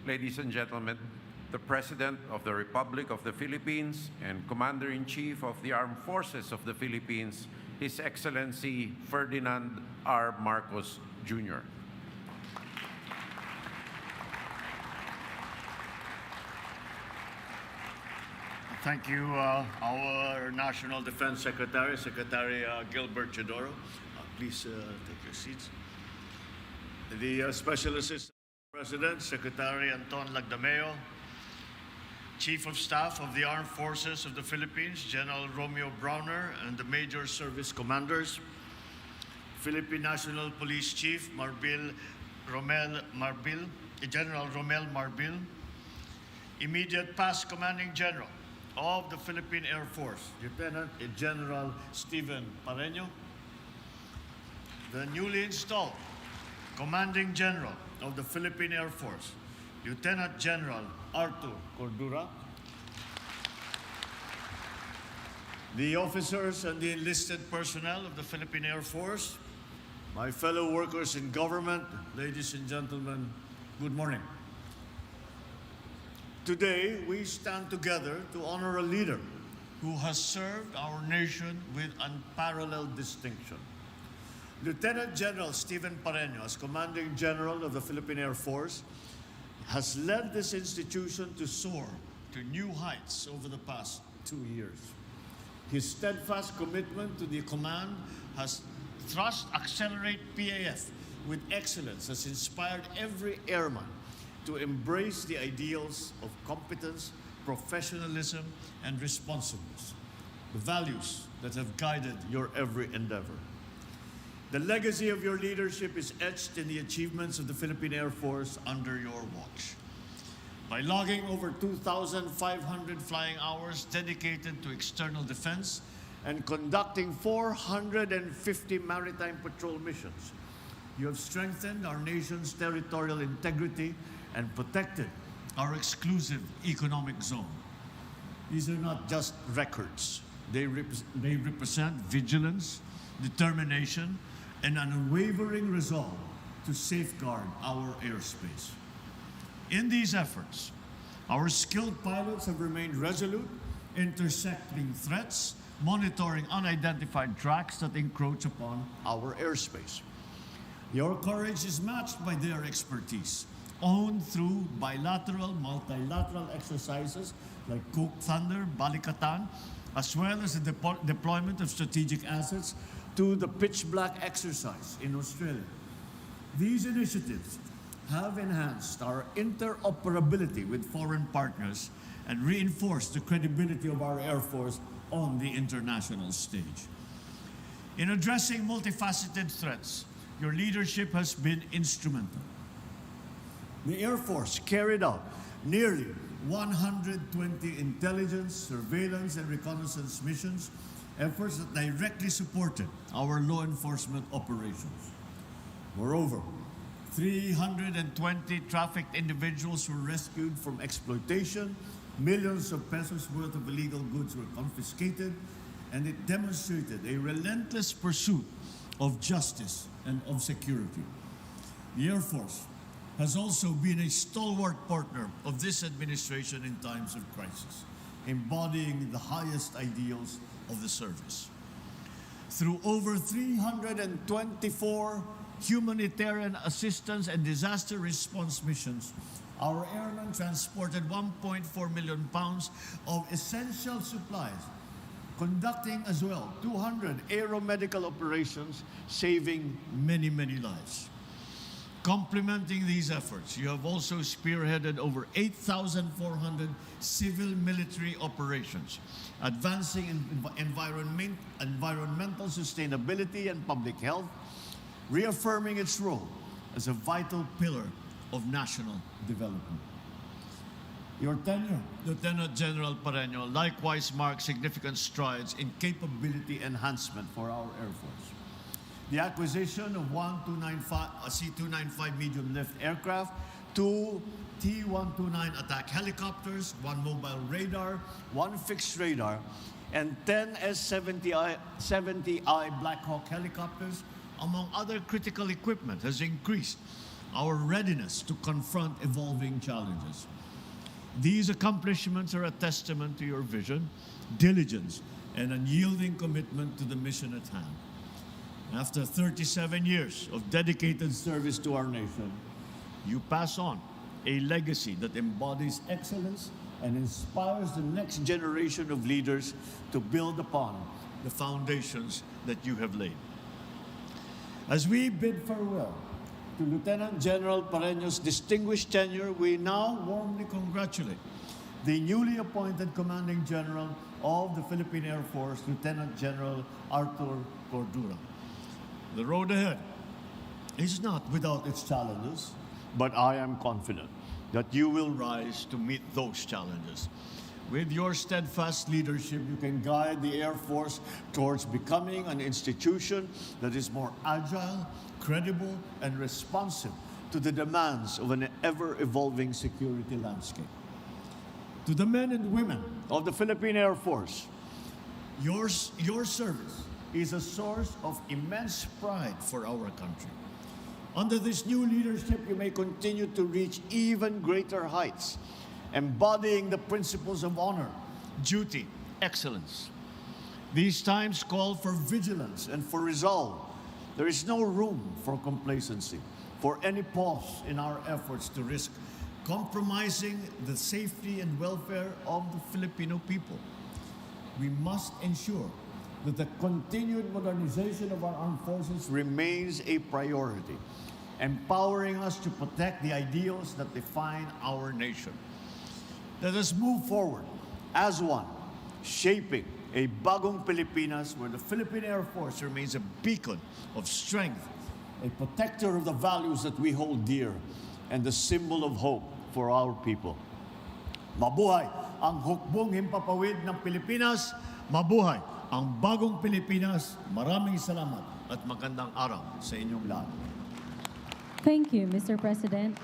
ladies and gentlemen, the President of the Republic of the Philippines and Commander-in-Chief of the Armed Forces of the Philippines, His Excellency Ferdinand R. Marcos, Jr. Thank you, our National Defense Secretary, Secretary Gilbert Chidoro. Please take your seats. The Special Assistant President, Secretary Anton Lagdameo, Chief of Staff of the Armed Forces of the Philippines, General Romeo Browner, and the Major Service Commanders, Philippine National Police Chief Romel Marbil, General Romel Marbil, immediate past Commanding General of the Philippine Air Force, Lieutenant General Stephen Parreño, the newly installed Commanding General of the Philippine Air Force, Lieutenant General Arthur Cordura, the officers and the enlisted personnel of the Philippine Air Force, my fellow workers in government, ladies and gentlemen, good morning. Today, we stand together to honor a leader who has served our nation with unparalleled distinction. Lieutenant General Stephen Parreño, as Commanding General of the Philippine Air Force, has led this institution to soar to new heights over the past 2 years. His steadfast commitment to the command has thrust Accelerate PAF with excellence, has inspired every airman to embrace the ideals of competence, professionalism, and responsiveness, the values that have guided your every endeavor. The legacy of your leadership is etched in the achievements of the Philippine Air Force under your watch. By logging over 2,500 flying hours dedicated to external defense and conducting 450 maritime patrol missions, you have strengthened our nation's territorial integrity and protected our exclusive economic zone. These are not just records. They represent vigilance, determination, and an unwavering resolve to safeguard our airspace. In these efforts, our skilled pilots have remained resolute, intercepting threats, monitoring unidentified tracks that encroach upon our airspace. Your courage is matched by their expertise, owned through bilateral, multilateral exercises like Cook Thunder, Balikatan, as well as the deployment of strategic assets to the Pitch Black exercise in Australia. These initiatives have enhanced our interoperability with foreign partners and reinforced the credibility of our Air Force on the international stage. In addressing multifaceted threats, your leadership has been instrumental. The Air Force carried out nearly 120 intelligence, surveillance, and reconnaissance missions, efforts that directly supported our law enforcement operations. Moreover, 320 trafficked individuals were rescued from exploitation, millions of pesos worth of illegal goods were confiscated, and it demonstrated a relentless pursuit of justice and of security. The Air Force has also been a stalwart partner of this administration in times of crisis, embodying the highest ideals of the service. Through over 324 humanitarian assistance and disaster response missions, our airmen transported 1.4 million pounds of essential supplies, conducting as well 200 aeromedical operations, saving many, many lives. Complementing these efforts, you have also spearheaded over 8,400 civil-military operations, advancing in environmental sustainability and public health, reaffirming its role as a vital pillar of national development. Your tenure, Lieutenant General Parreño, likewise marks significant strides in capability enhancement for our Air Force. The acquisition of one C-295 medium-lift aircraft, 2 T-129 attack helicopters, 1 mobile radar, 1 fixed radar, and 10 S-70I Black Hawk helicopters, among other critical equipment, has increased our readiness to confront evolving challenges. These accomplishments are a testament to your vision, diligence, and unyielding commitment to the mission at hand. After 37 years of dedicated service to our nation, you pass on a legacy that embodies excellence and inspires the next generation of leaders to build upon the foundations that you have laid. As we bid farewell to Lieutenant General Parreño's distinguished tenure, we now warmly congratulate the newly appointed Commanding General of the Philippine Air Force, Lieutenant General Arthur Cordura. The road ahead is not without its challenges, but I am confident that you will rise to meet those challenges. With your steadfast leadership, you can guide the Air Force towards becoming an institution that is more agile, credible, and responsive to the demands of an ever-evolving security landscape. To the men and women of the Philippine Air Force, your service is a source of immense pride for our country. Under this new leadership, you may continue to reach even greater heights, embodying the principles of honor, duty, excellence. These times call for vigilance and for resolve. There is no room for complacency, for any pause in our efforts to risk compromising the safety and welfare of the Filipino people. We must ensure that the continued modernization of our armed forces remains a priority, empowering us to protect the ideals that define our nation. Let us move forward as one, shaping a bagong Pilipinas where the Philippine Air Force remains a beacon of strength, a protector of the values that we hold dear, and the symbol of hope for our people. Mabuhay ang hukbong himpapawid ng Pilipinas. Mabuhay ang bagong Pilipinas. Maraming salamat at magandang araw sa inyong lahat. Thank you, Mr. President.